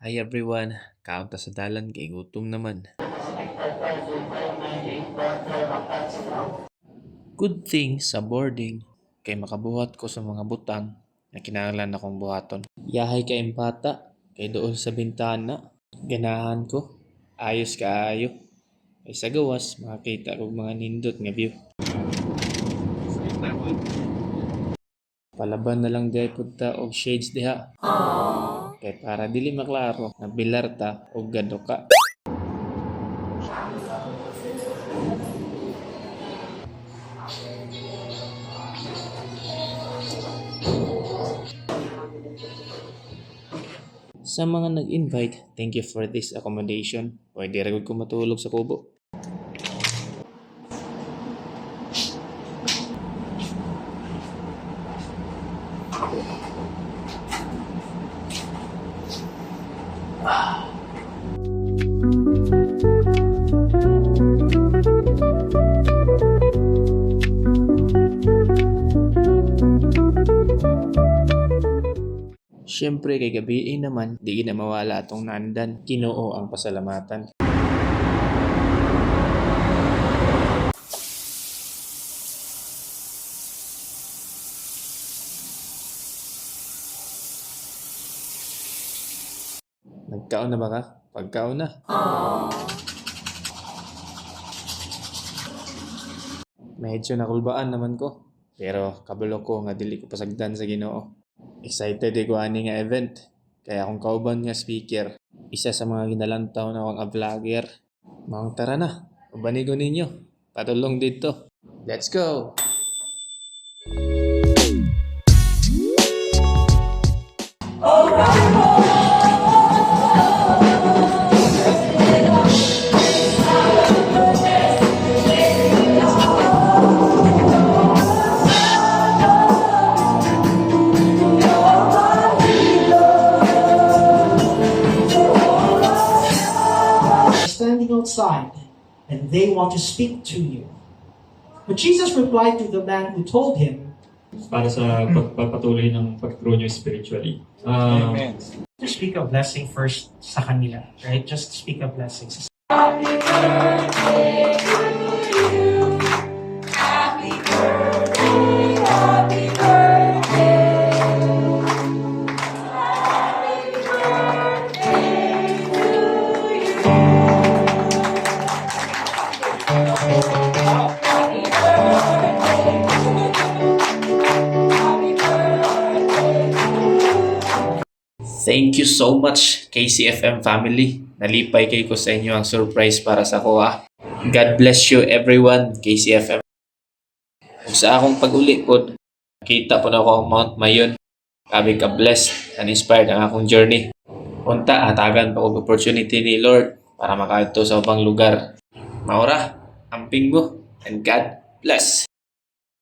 Hi everyone, kaunta sa dalan kay gutom naman. Good thing sa boarding kay makabuhat ko sa mga butang na kinahanglan akong buhaton. Yahay kay bata kay doon sa bintana. Ganahan ko, ayos kaayo. Kay sa gawas makakita og mga nindot nga view. Palaban na lang day punta og shades diha. Kay para dili maklaro na bilar ta og gado ka. Sa mga nag-invite, thank you for this accommodation. Pwede rin ko matulog sa kubo. Siyempre kay gabi naman, di na mawala atong nandan. Ginoo ang pasalamatan. Nagkaon na ba ka? Pagkaon na. Medyo nakulbaan naman ko. Pero kabalo ko nga dili ko pasagdan sa Ginoo. Excited ko ani nga event. Kaya akong kauban nga speaker. Isa sa mga ginalantaw na akong vlogger. Mga tara na. Ubanigo ninyo. Patulong dito. Let's go! Standing outside and they want to speak to you. But Jesus replied to the man who told him para sa pagpapatuloy ng pag-grow nyo spiritually. to speak a blessing first sa kanila, right? Just speak a blessing. Thank you so much KCFM family. Nalipay kay ko sa inyo ang surprise para sa kuha. God bless you everyone KCFM. Kung sa akong pag-uli po, kita po na ako ang Mount Mayon. Kabi ka blessed and inspired ang akong journey. Punta, hatagan pa og opportunity ni Lord para makaadto sa ubang lugar. Maura, amping mo and God bless.